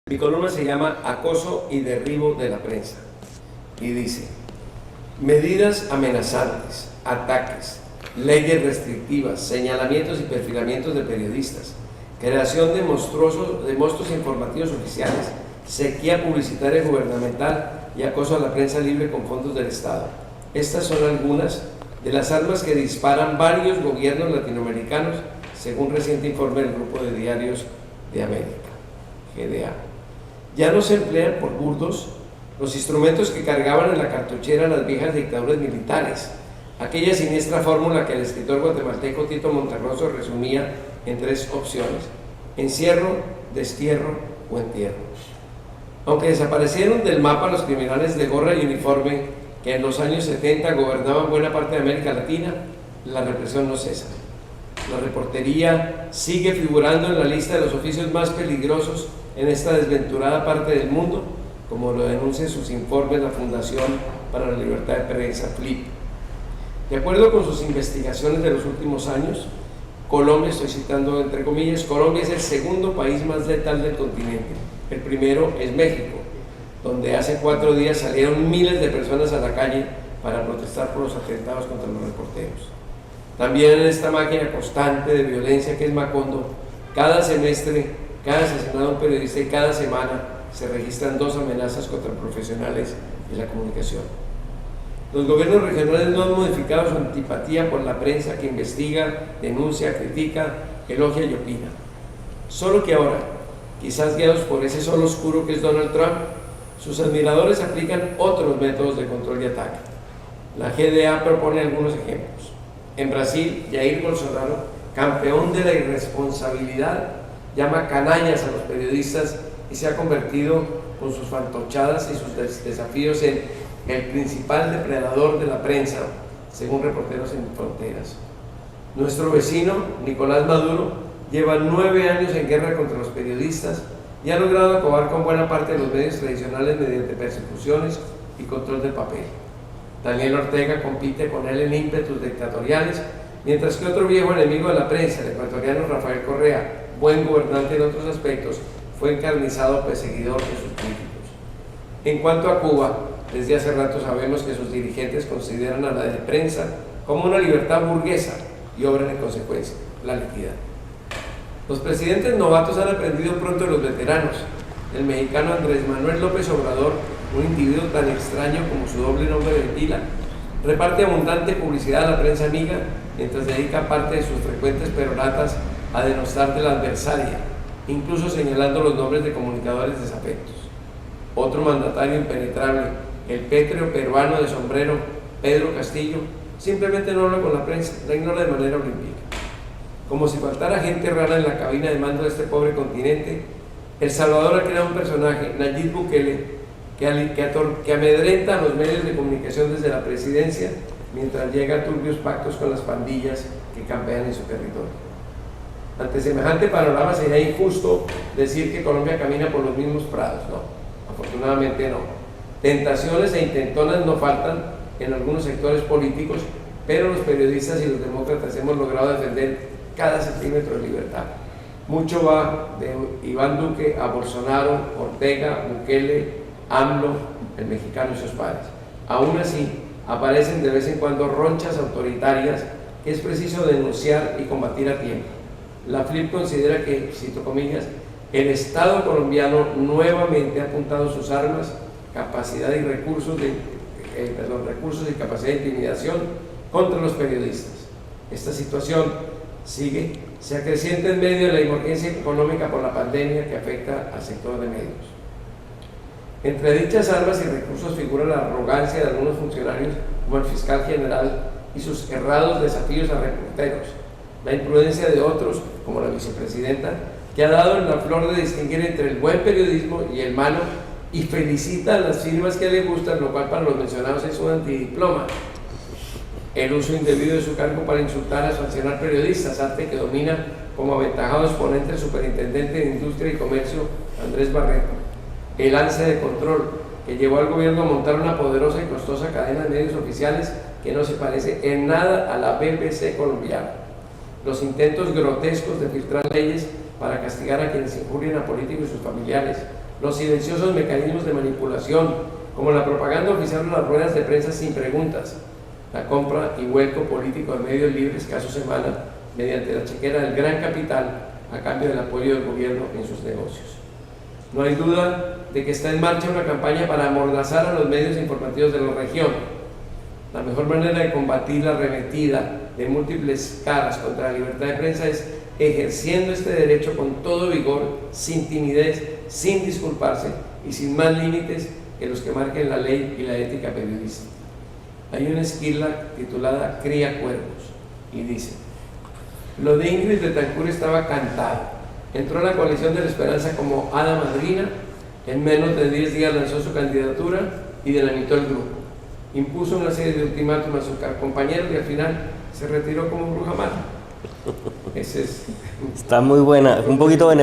Mi columna se llama Acoso y derribo de la prensa y dice: medidas amenazantes, ataques, leyes restrictivas, señalamientos y perfilamientos de periodistas, creación de monstruos informativos oficiales, sequía publicitaria gubernamental y acoso a la prensa libre con fondos del Estado. Estas son algunas de las armas que disparan varios gobiernos latinoamericanos, según reciente informe del Grupo de Diarios de América, GDA. Ya no se emplean por burdos los instrumentos que cargaban en la cartuchera las viejas dictaduras militares, aquella siniestra fórmula que el escritor guatemalteco Tito Monterroso resumía en 3 opciones: encierro, destierro o entierro. Aunque desaparecieron del mapa los criminales de gorra y uniforme que en los años 70 gobernaban buena parte de América Latina, la represión no cesa. La reportería sigue figurando en la lista de los oficios más peligrosos en esta desventurada parte del mundo, como lo denuncia en sus informes la Fundación para la Libertad de Prensa, FLIP. De acuerdo con sus investigaciones de los últimos años, Colombia, estoy citando entre comillas, Colombia es el segundo país más letal del continente. El primero es México, donde hace 4 días salieron miles de personas a la calle para protestar por los atentados contra los reporteros. También en esta máquina constante de violencia que es Macondo, cada semestre, cada asesinado a un periodista y cada semana se registran 2 amenazas contra profesionales de la comunicación. Los gobiernos regionales no han modificado su antipatía por la prensa que investiga, denuncia, critica, elogia y opina. Solo que ahora, quizás guiados por ese sol oscuro que es Donald Trump, sus admiradores aplican otros métodos de control y ataque. La GDA propone algunos ejemplos. En Brasil, Jair Bolsonaro, campeón de la irresponsabilidad, llama canallas a los periodistas y se ha convertido, con sus fantochadas y sus desafíos, en el principal depredador de la prensa, según Reporteros Sin Fronteras. Nuestro vecino, Nicolás Maduro, lleva 9 años en guerra contra los periodistas y ha logrado acabar con buena parte de los medios tradicionales mediante persecuciones y control del papel. Daniel Ortega compite con él en ímpetus dictatoriales, mientras que otro viejo enemigo de la prensa, el ecuatoriano Rafael Correa, buen gobernante en otros aspectos, fue encarnizado perseguidor de sus críticos. En cuanto a Cuba, desde hace rato sabemos que sus dirigentes consideran a la de prensa como una libertad burguesa y obran en consecuencia, la liquidan. Los presidentes novatos han aprendido pronto de los veteranos. El mexicano Andrés Manuel López Obrador, un individuo tan extraño como su doble nombre de pila, reparte abundante publicidad a la prensa amiga, mientras dedica parte de sus frecuentes peroratas a denostar de la adversaria, incluso señalando los nombres de comunicadores desafectos. Otro mandatario impenetrable, el pétreo peruano de sombrero, Pedro Castillo, simplemente no habla con la prensa, la ignora de manera olímpica. Como si faltara gente rara en la cabina de mando de este pobre continente, El Salvador ha creado un personaje, Nayib Bukele, que amedrenta a los medios de comunicación desde la presidencia, mientras llega a turbios pactos con las pandillas que campean en su territorio. Ante semejante panorama sería injusto decir que Colombia camina por los mismos prados, no, afortunadamente no. Tentaciones e intentonas no faltan en algunos sectores políticos, pero los periodistas y los demócratas hemos logrado defender cada centímetro de libertad. Mucho va de Iván Duque a Bolsonaro, Ortega, Bukele, AMLO, el mexicano y sus pares. Aún así, aparecen de vez en cuando ronchas autoritarias que es preciso denunciar y combatir a tiempo. La FLIP considera que, cito comillas, el Estado colombiano nuevamente ha apuntado sus armas, capacidad y recursos y capacidad de intimidación contra los periodistas. Esta situación se acrecienta en medio de la emergencia económica por la pandemia que afecta al sector de medios. Entre dichas armas y recursos figura la arrogancia de algunos funcionarios, como el fiscal general, y sus errados desafíos a reporteros, la imprudencia de otros, como la vicepresidenta, que ha dado en la flor de distinguir entre el buen periodismo y el malo y felicita a las firmas que le gustan, lo cual para los mencionados es un antidiploma. El uso indebido de su cargo para insultar a sancionar periodistas, arte que domina como aventajado exponente el superintendente de Industria y Comercio, Andrés Barreto. El alce de control que llevó al gobierno a montar una poderosa y costosa cadena de medios oficiales que no se parece en nada a la BBC colombiana. Los intentos grotescos de filtrar leyes para castigar a quienes injurien a políticos y sus familiares, los silenciosos mecanismos de manipulación, como la propaganda oficial o las ruedas de prensa sin preguntas, la compra y vuelco político de medios libres caso semana mediante la chequera del gran capital a cambio del apoyo del gobierno en sus negocios. No hay duda de que está en marcha una campaña para amordazar a los medios informativos de la región. La mejor manera de combatir la arremetida de múltiples caras contra la libertad de prensa es ejerciendo este derecho con todo vigor, sin timidez, sin disculparse y sin más límites que los que marquen la ley y la ética periodística. Hay una esquila titulada Cría Cuervos y dice: lo de Ingrid Betancourt estaba cantado. Entró a la coalición de la esperanza como hada madrina, en menos de 10 días lanzó su candidatura y dinamitó el grupo. Impuso una serie de ultimátulos a sus compañeros y al final se retiró como bruja mala. Ese es... Está muy buena, un poquito de